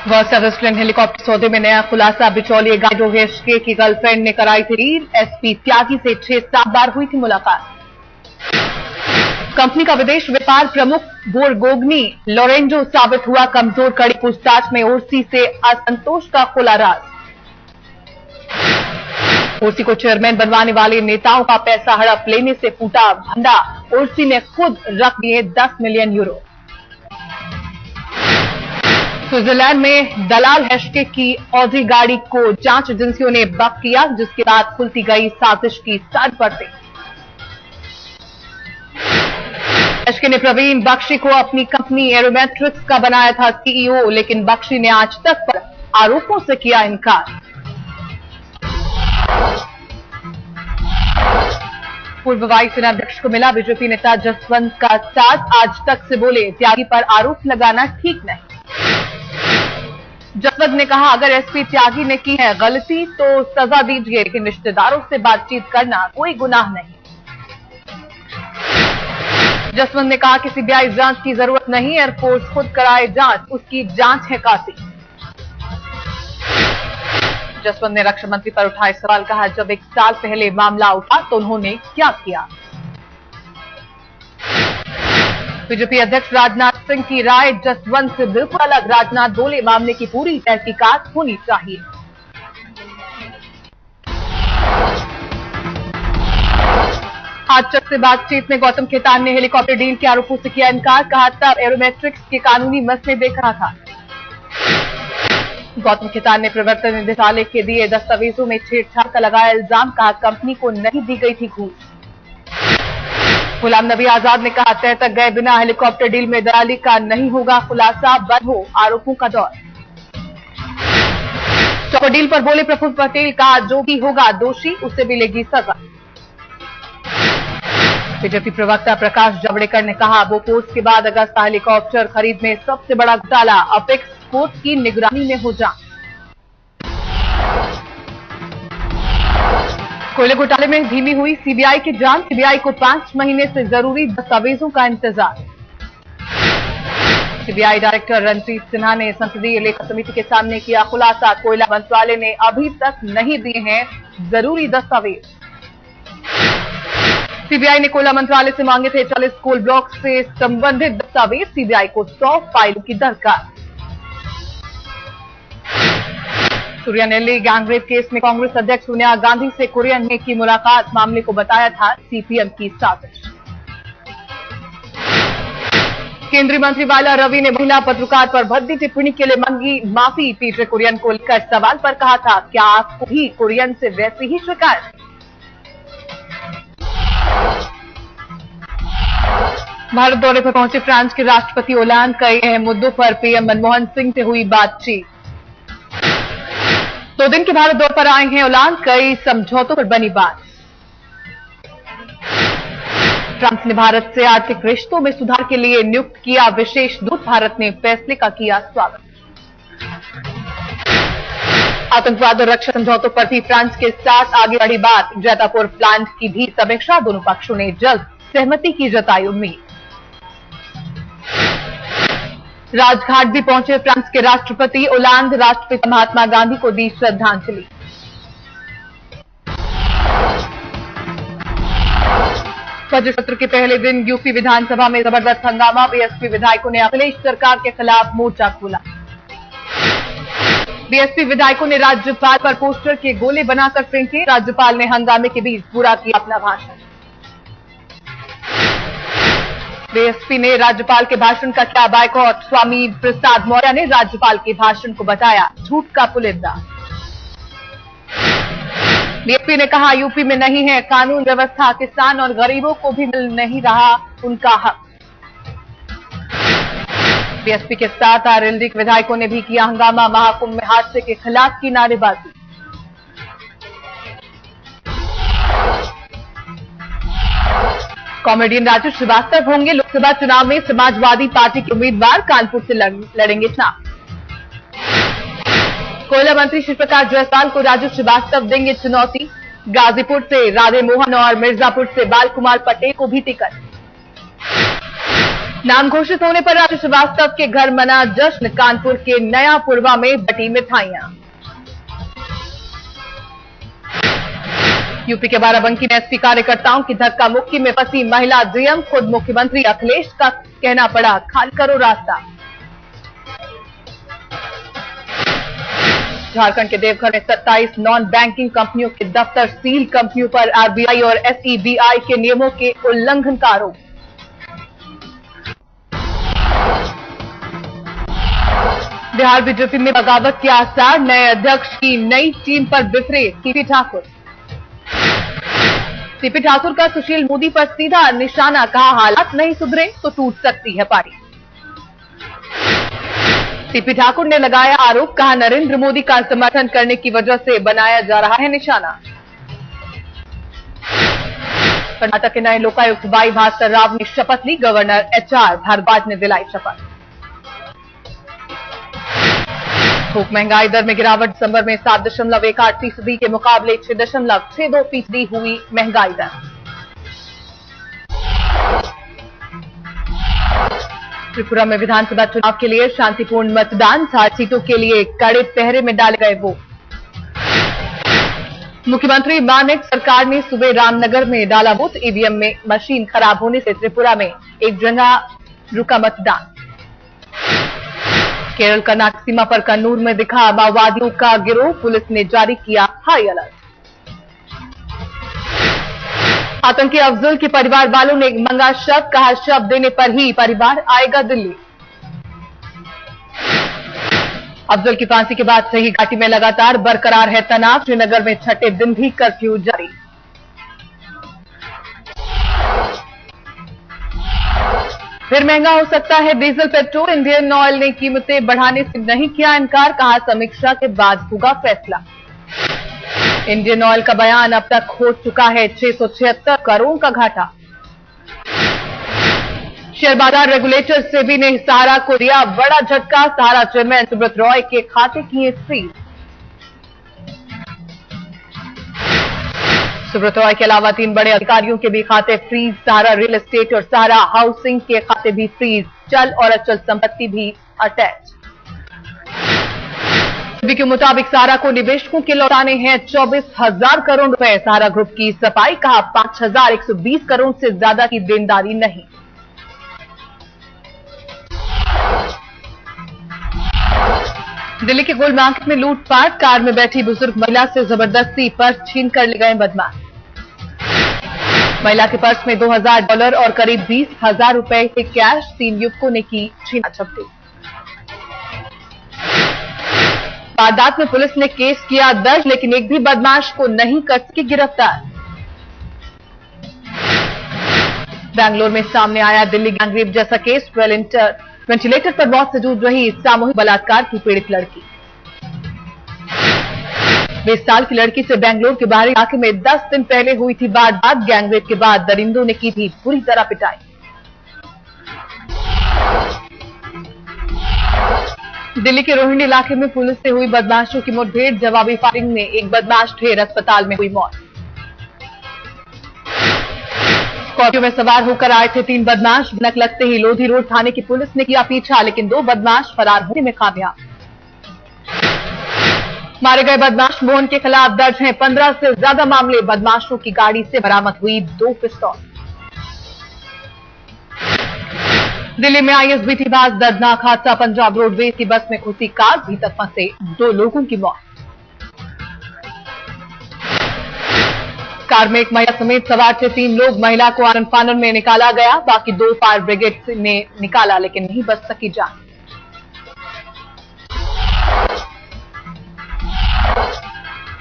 वर्सा Westland helicopter सौदे में नया खुलासा। बिचौलिए गाइडो हेशके की गर्लफ्रेंड ने कराई थी रील। एसपी त्यागी से 6-7 बार हुई थी मुलाकात। कंपनी का विदेश व्यापार प्रमुख बोरगोग्नी लोरेंजो साबित हुआ कमजोर। कड़ी पूछताछ में ओरसी से असंतोष का खुला राज। ओरसी को चेयरमैन बनवाने वाले नेताओं का पैसा हड़प लेने से फूटा भंडा। ओरसी ने खुद रख दिए 10 मिलियन यूरो। स्विट्जरलैंड में दलाल हेशके की ऑडी गाड़ी को जांच एजेंसियों ने बक किया, जिसके बाद खुलती गई साजिश की सारी परतें। हेशके ने प्रवीण बख्शी को अपनी कंपनी एरोमेट्रिक्स का बनाया था सीईओ, लेकिन बख्शी ने आज तक पर आरोपों से किया इनकार। पूर्व वायुसेना अध्यक्ष को मिला बीजेपी नेता जसवंत का साथ। आज तक से बोले त्यागी पर आरोप लगाना ठीक नहीं। जसवंत ने कहा, अगर एसपी त्यागी ने की है गलती तो सजा दीजिए, लेकिन रिश्तेदारों से बातचीत करना कोई गुनाह नहीं। जसवंत ने कहा कि सीबीआई जांच की जरूरत नहीं, एयरफोर्स खुद कराए जांच, उसकी जांच है काफी। जसवंत ने रक्षा मंत्री पर उठाए सवाल। कहा, जब 1 साल पहले मामला उठा तो उन्होंने क्या किया। बीजेपी अध्यक्ष राजनाथ सिंह की राय जसवंत से बिल्कुल अलग। राजनाथ बोले, मामले की पूरी तहकीकात होनी चाहिए। आज तक से बातचीत में गौतम खेतान ने हेलीकॉप्टर डील के आरोपों से किया इनकार। कहा, तब एरोमेट्रिक्स के कानूनी मसले देख रहा था। गौतम खेतान ने प्रवर्तन निदेशालय के दिए दस्तावेजों में छेड़छाड़ का लगाया इल्जाम। कहा, कंपनी को नहीं दी गई थी घूस। गुलाम नबी आजाद ने कहा, तय तक गए बिना हेलीकॉप्टर डील में दलाली का नहीं होगा खुलासा। बंद हो आरोपों का दौर। चौपर डील पर बोले प्रफुल्ल पटेल। कहा, जो भी होगा दोषी उसे मिलेगी सजा। बीजेपी प्रवक्ता प्रकाश जावड़ेकर ने कहा, बोफोर्स के बाद अगस्ता हेलीकॉप्टर खरीद में सबसे बड़ा घोटाला। अपेक्स कोर्ट की निगरानी में हो जांच। कोयले घोटाले में धीमी हुई सीबीआई की जांच। सीबीआई को 5 महीने से जरूरी दस्तावेजों का इंतजार। सीबीआई डायरेक्टर रणजीत सिन्हा ने संसदीय लेखा समिति के सामने किया खुलासा। कोयला मंत्रालय ने अभी तक नहीं दिए हैं जरूरी दस्तावेज। सीबीआई ने कोयला मंत्रालय से मांगे थे 40 कोल ब्लॉक से संबंधित दस्तावेज। सीबीआई को 100 फाइलों की दरकार। सूर्यानेल्ली गैंगरेप केस में कांग्रेस अध्यक्ष सोनिया गांधी से कुरियन ने की मुलाकात। मामले को बताया था सीपीएम की साजिश। केंद्रीय मंत्री वाला रवि ने महिला पत्रकार पर भद्दी टिप्पणी के लिए मांगी माफी। पीटर कुरियन को लेकर सवाल पर कहा था, क्या आपको भी कुरियन से वैसी ही शिकायत। भारत दौरे पर पहुंचे फ्रांस के राष्ट्रपति ओलांद। कई अहम मुद्दों पर पीएम मनमोहन सिंह से हुई बातचीत। 2 दिन के भारत दौरे पर आए हैं ओलांद। कई समझौतों पर बनी बात। फ्रांस ने भारत से आर्थिक रिश्तों में सुधार के लिए नियुक्त किया विशेष दूत। भारत ने फैसले का किया स्वागत। आतंकवाद और रक्षा समझौतों पर भी फ्रांस के साथ आगे बढ़ी बात। जैतापुर प्लांट की भी समीक्षा। दोनों पक्षों ने जल्द सहमति की जताई उम्मीद। राजघाट भी पहुंचे फ्रांस के राष्ट्रपति ओलांद। राष्ट्रपिता महात्मा गांधी को दी श्रद्धांजलि। बजट सत्र के पहले दिन यूपी विधानसभा में जबरदस्त हंगामा। बीएसपी विधायकों ने अखिलेश सरकार के खिलाफ मोर्चा खोला। बीएसपी विधायकों ने राज्यपाल पर पोस्टर के गोले बनाकर फेंके। राज्यपाल ने हंगामे के बीच पूरा किया अपना भाषण। बीएसपी ने राज्यपाल के भाषण का किया बायकॉट। स्वामी प्रसाद मौर्य ने राज्यपाल के भाषण को बताया झूठ का पुलिंदा। बीएसपी ने कहा, यूपी में नहीं है कानून व्यवस्था। किसान और गरीबों को भी मिल नहीं रहा उनका हक। बीएसपी के साथ आरएलडी के विधायकों ने भी किया हंगामा। महाकुंभ में हादसे के खिलाफ की नारेबाजी। कॉमेडियन राजू श्रीवास्तव होंगे लोकसभा चुनाव में समाजवादी पार्टी के उम्मीदवार। कानपुर से लड़ेंगे चुनाव। कोयला मंत्री श्री प्रकाश जायसवाल को राजू श्रीवास्तव देंगे चुनौती। गाजीपुर से राधे मोहन और मिर्जापुर से बाल कुमार पटेल को भी टिकट। नाम घोषित होने पर राजू श्रीवास्तव के घर मना जश्न। कानपुर के नया पुरवा में बटी मिठाइयां। यूपी के बाराबंकी में एसपी कार्यकर्ताओं की धक्का मुक्की में फंसी महिला डीएम। खुद मुख्यमंत्री अखिलेश का कहना पड़ा, खाली करो रास्ता। झारखंड के देवघर में 27 नॉन बैंकिंग कंपनियों के दफ्तर सील। कंपनियों पर आरबीआई और एसईबीआई के नियमों के उल्लंघन का आरोप। बिहार बीजेपी में बगावत के आसार। नए अध्यक्ष की नई टीम पर बिफरे सीपी ठाकुर। सीपी ठाकुर का सुशील मोदी पर सीधा निशाना। कहा, हालात नहीं सुधरे तो टूट सकती है पार्टी। सीपी ठाकुर ने लगाया आरोप। कहा, नरेंद्र मोदी का समर्थन करने की वजह से बनाया जा रहा है निशाना। कर्नाटक के नए लोकायुक्त वाई भास्कर राव ने शपथ ली। गवर्नर एचआर भारद्वाज ने दिलाई शपथ। थोक महंगाई दर में गिरावट। दिसंबर में 7.18% के मुकाबले 6.62% हुई महंगाई दर। त्रिपुरा में विधानसभा चुनाव के लिए शांतिपूर्ण मतदान। 60 सीटों के लिए कड़े पहरे में डाले गए वोट। मुख्यमंत्री मानिक सरकार ने सुबह रामनगर में डाला वोट। ईवीएम में मशीन खराब होने से त्रिपुरा में एक जगह रुका मतदान। केरल कर्नाटक सीमा पर कन्नूर में दिखा माओवादियों का गिरोह। पुलिस ने जारी किया हाई अलर्ट। आतंकी अफजल के परिवार वालों ने मांगा शव। कहा, शव देने पर ही परिवार आएगा दिल्ली। अफजल की फांसी के बाद से ही घाटी में लगातार बरकरार है तनाव। श्रीनगर में छठे दिन भी कर्फ्यू जारी। फिर महंगा हो सकता है डीजल पेट्रोल। इंडियन ऑयल ने कीमतें बढ़ाने से नहीं किया इनकार। कहा, समीक्षा के बाद होगा फैसला। इंडियन ऑयल का बयान, अब तक हो चुका है 676 करोड़ का घाटा। शेयर बाजार रेगुलेटर सेबी ने सहारा को दिया बड़ा झटका। सहारा चेयरमैन सुब्रत रॉय के खाते किए फ्रीज। सुब्रत रॉय के अलावा 3 बड़े अधिकारियों के भी खाते फ्रीज। सहारा रियल एस्टेट और सहारा हाउसिंग के खाते भी फ्रीज। चल और अचल संपत्ति भी अटैच। सेबी के मुताबिक सहारा को निवेशकों के लौटाने हैं 24,000 करोड़ रुपए। सहारा ग्रुप की सफाई। कहा, 5,120 करोड़ से ज्यादा की देनदारी नहीं। दिल्ली के गोल्ड मार्केट में लूटपाट। कार में बैठी बुजुर्ग महिला से जबरदस्ती पर्स छीन कर ले गए बदमाश। महिला के पर्स में $2,000 और करीब 20,000 रुपए के कैश। 3 युवकों ने की छीना झपटी। वारदात में पुलिस ने केस किया दर्ज, लेकिन एक भी बदमाश को नहीं कर सकी गिरफ्तार। बैंगलोर में सामने आया दिल्ली गैंगरेप जैसा केस। वेंटिलेटर पर मौत से जूझ रही सामूहिक बलात्कार की पीड़ित लड़की। 20 साल की लड़की से बेंगलुरु के बाहरी इलाके में 10 दिन पहले हुई थी वारदात। गैंगरेप के बाद दरिंदों ने की थी पूरी तरह पिटाई। दिल्ली के रोहिणी इलाके में पुलिस से हुई बदमाशों की मुठभेड़। जवाबी फायरिंग में एक बदमाश ढेर अस्पताल में हुई मौत। स्कॉर्पियो में सवार होकर आए थे 3 बदमाश। भनक लगते ही लोधी रोड थाने की पुलिस ने किया पीछा, लेकिन 2 बदमाश फरार होने में कामयाब। मारे गए बदमाश मोहन के खिलाफ दर्ज हैं 15 से ज्यादा मामले। बदमाशों की गाड़ी से बरामद हुई 2 पिस्तौल। दिल्ली में आईएसबीटी पास दर्दनाक हादसा। पंजाब रोडवेज की बस में घुसी कार। भीतर फंसे 2 लोगों की मौत। कार में एक महिला समेत सवार थे 3 लोग। महिला को आनन फानन में निकाला गया। बाकी 2 फायर ब्रिगेड ने निकाला, लेकिन नहीं बच सकी जान।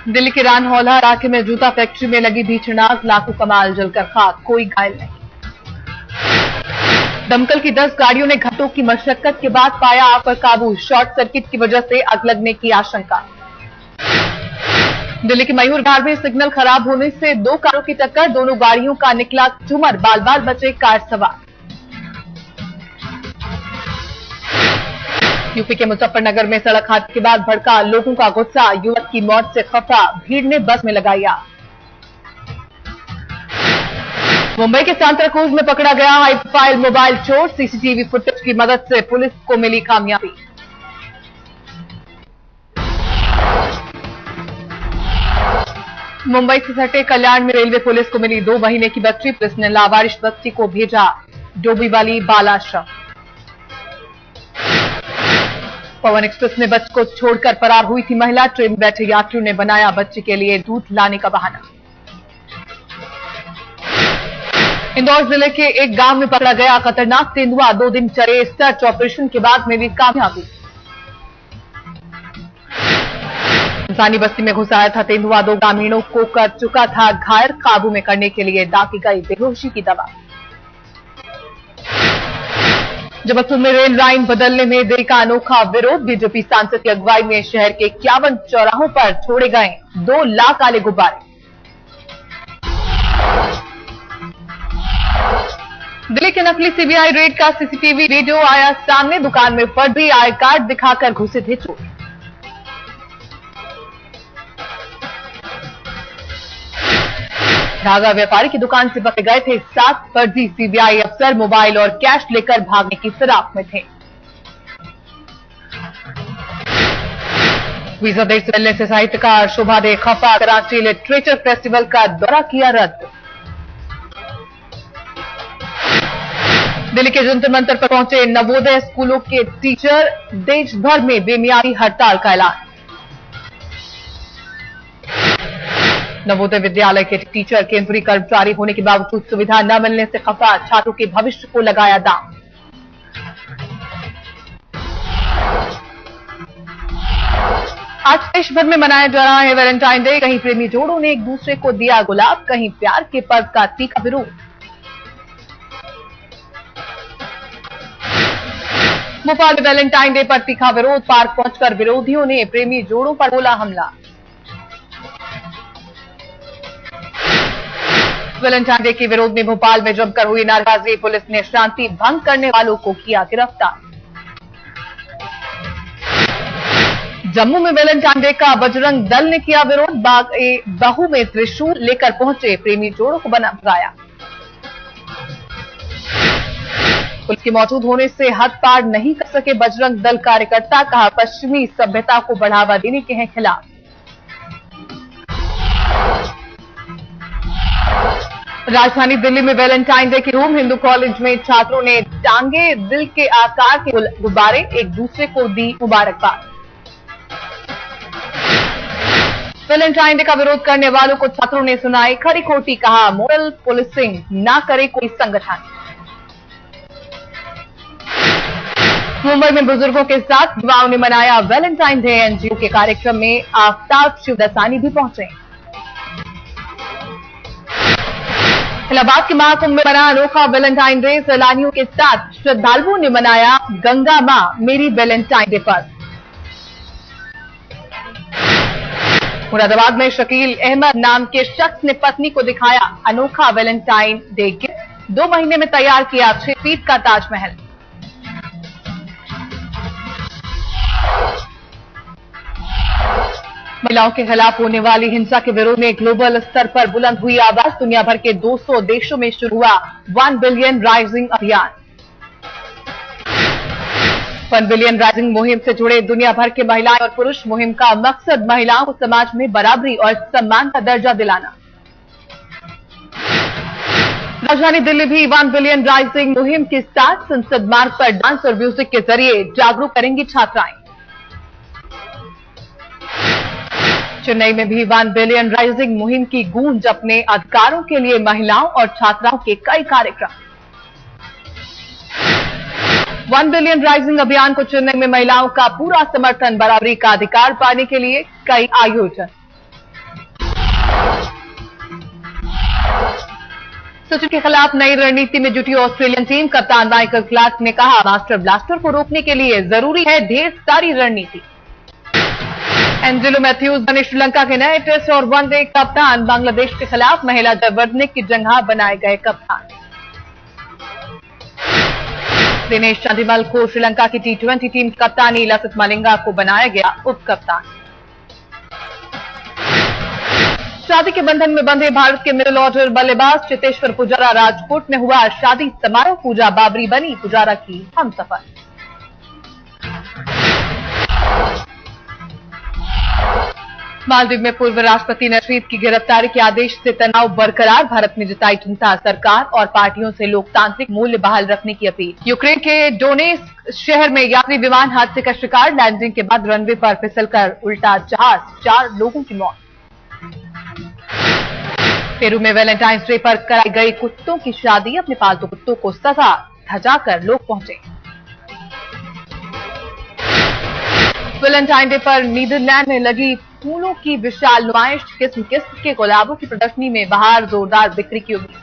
दिल्ली के रानहौला इलाके में जूता फैक्ट्री में लगी भीषण आग। लाखों का माल जलकर खाक। कोई घायल नहीं। दमकल की 10 गाड़ियों ने घंटों की मशक्कत के बाद पाया आग पर काबू। शॉर्ट सर्किट की वजह से आग लगने की आशंका। दिल्ली के मयूर घाट में सिग्नल खराब होने से 2 कारों की टक्कर। दोनों गाड़ियों का निकला झूमर। बाल बाल बचे कार सवार। यूपी के मुजफ्फरनगर में सड़क हादसे के बाद भड़का लोगों का गुस्सा। युवक की मौत से खफा भीड़ ने बस में लगाई आग। मुंबई के सांताक्रूज में पकड़ा गया हाई प्रोफाइल मोबाइल चोर। सीसीटीवी फुटेज की मदद से पुलिस को मिली कामयाबी। मुंबई से सटे कल्याण में रेलवे पुलिस को मिली 2 महीने की बच्ची। पुलिस ने लावारिश बच्ची को भेजा डोंबिवली बाल आश्रम। पवन एक्सप्रेस में बच्चे को छोड़कर फरार हुई थी महिला। ट्रेन में बैठे यात्रियों ने बनाया बच्चे के लिए दूध लाने का बहाना। इंदौर जिले के एक गांव में पकड़ा गया खतरनाक तेंदुआ। 2 दिन चले सर्च ऑपरेशन के बाद मिली कामयाबी। इंसानी बस्ती में घुस आया था तेंदुआ। 2 ग्रामीणों को कर चुका था घायल। काबू में करने के लिए दागी गई बेहोशी की दवा। जबलपुर में रेल लाइन बदलने में देरी का अनोखा विरोध। बीजेपी सांसद की अगुवाई में शहर के 51 चौराहों पर छोड़े गए 2 लाख काले गुब्बारे। दिल्ली के नकली सीबीआई रेड का सीसीटीवी वीडियो आया सामने। दुकान में फर्जी आई कार्ड दिखाकर घुसे थे चोर। धागा व्यापारी की दुकान से पकड़े गए थे 7 फर्जी सीबीआई अफसर। मोबाइल और कैश लेकर भागने की फिराक में थे। वीजा देर से मिलने से साहित्यकार शोभा दे खफा। कराची लिटरेचर फेस्टिवल का दौरा किया रद्द। दिल्ली के जंतर मंतर पर पहुंचे नवोदय स्कूलों के टीचर। देश भर में बेमियादी हड़ताल का ऐलान। नवोदय विद्यालय के टीचर केंद्रीय कर्मचारी होने के बावजूद सुविधा न मिलने से खफा। छात्रों के भविष्य को लगाया दांव। आज देश भर में मनाया जा रहा है वैलेंटाइन डे। कहीं प्रेमी जोड़ों ने एक दूसरे को दिया गुलाब, कहीं प्यार के पर्व का तीखा विरोध। भोपाल में वैलेंटाइन डे पर तीखा विरोध। पार्क पहुंचकर विरोधियों ने प्रेमी जोड़ों पर बोला हमला। वैलेंटाइन डे के विरोध में भोपाल में जमकर हुई नारेबाजी। पुलिस ने शांति भंग करने वालों को किया गिरफ्तार। जम्मू में वैलेंटाइन डे का बजरंग दल ने किया विरोध। बहू में त्रिशूल लेकर पहुंचे प्रेमी जोड़ों को भगाया। पुलिस के मौजूद होने से हद पार नहीं कर सके बजरंग दल कार्यकर्ता। कहा पश्चिमी सभ्यता को बढ़ावा देने के हैं खिलाफ। राजधानी दिल्ली में वैलेंटाइन डे की धूम। हिंदू कॉलेज में छात्रों ने टांगे दिल के आकार के गुब्बारे। एक दूसरे को दी मुबारकबाद। वैलेंटाइन डे का विरोध करने वालों को छात्रों ने सुनाई खरी खोटी। कहा मोरल पुलिसिंग ना करे कोई संगठन। मुंबई में बुजुर्गों के साथ युवाओं ने मनाया वैलेंटाइन डे। एनजीओ के कार्यक्रम में आफ्ताब शिवदसानी भी पहुंचे। इलाहाबाद के महाकुंभ में बना अनोखा वैलेंटाइन डे। सैलानियों के साथ श्रद्धालुओं ने मनाया गंगा मां मेरी वैलेंटाइन डे पर। मुरादाबाद में शकील अहमद नाम के शख्स ने पत्नी को दिखाया अनोखा वैलेंटाइन डे गिफ्ट। 2 महीने में तैयार किया 6 फीट का ताजमहल। महिलाओं के खिलाफ होने वाली हिंसा के विरोध में ग्लोबल स्तर पर बुलंद हुई आवाज। दुनिया भर के 200 देशों में शुरू हुआ 1 बिलियन राइजिंग अभियान। 1 बिलियन राइजिंग मुहिम से जुड़े दुनिया भर के महिलाएं और पुरुष। मुहिम का मकसद महिलाओं को समाज में बराबरी और सम्मान का दर्जा दिलाना। राजधानी दिल्ली भी 1 बिलियन राइजिंग मुहिम के साथ संसद मार्ग पर डांस और म्यूजिक के जरिए जागरूक करेंगी छात्राएं। चेन्नई में भी 1 बिलियन राइजिंग मुहिम की गूंज। अपने अधिकारों के लिए महिलाओं और छात्राओं के कई कार्यक्रम। 1 बिलियन राइजिंग अभियान को चेन्नई में महिलाओं का पूरा समर्थन। बराबरी का अधिकार पाने के लिए कई आयोजन। सचिन के खिलाफ नई रणनीति में जुटी ऑस्ट्रेलियन टीम। कप्तान माइकल क्लार्क ने कहा मास्टर ब्लास्टर को रोकने के लिए जरूरी है ढेर सारी रणनीति। एंजेलो मैथ्यूज बने श्रीलंका के नए टेस्ट और वनडे कप्तान। बांग्लादेश के खिलाफ महिला जयवर्धने की जगह बनाए गए कप्तान। दिनेश चंदीमल को श्रीलंका की T20 टीम कप्तानी। लसित मलिंगा को बनाया गया उप कप्तान। शादी के बंधन में बंधे भारत के मिडिल ऑर्डर बल्लेबाज चेतेश्वर पुजारा राजकोट में हुआ शादी समारोह। पूजा बाबरी बनी पुजारा की हमसफर। मालदीव में पूर्व राष्ट्रपति नशीद की गिरफ्तारी के आदेश से तनाव बरकरार। भारत ने जताई चिंता, सरकार और पार्टियों से लोकतांत्रिक मूल्य बहाल रखने की अपील। यूक्रेन के डोनेत्स्क शहर में यात्री विमान हादसे का शिकार। लैंडिंग के बाद रनवे पर फिसलकर उल्टा जहाज, 4 लोगों की मौत। पेरू में वैलेंटाइंस डे पर कराई गई कुत्तों की शादी। अपने पालतू कुत्तों को सजा धजाकर लोग पहुंचे। वैलेंटाइन डे पर नीदरलैंड में लगी फूलों की विशाल नुमाइश। किस्म किस्म के गुलाबों की प्रदर्शनी में बाहर जोरदार बिक्री की उम्मीद।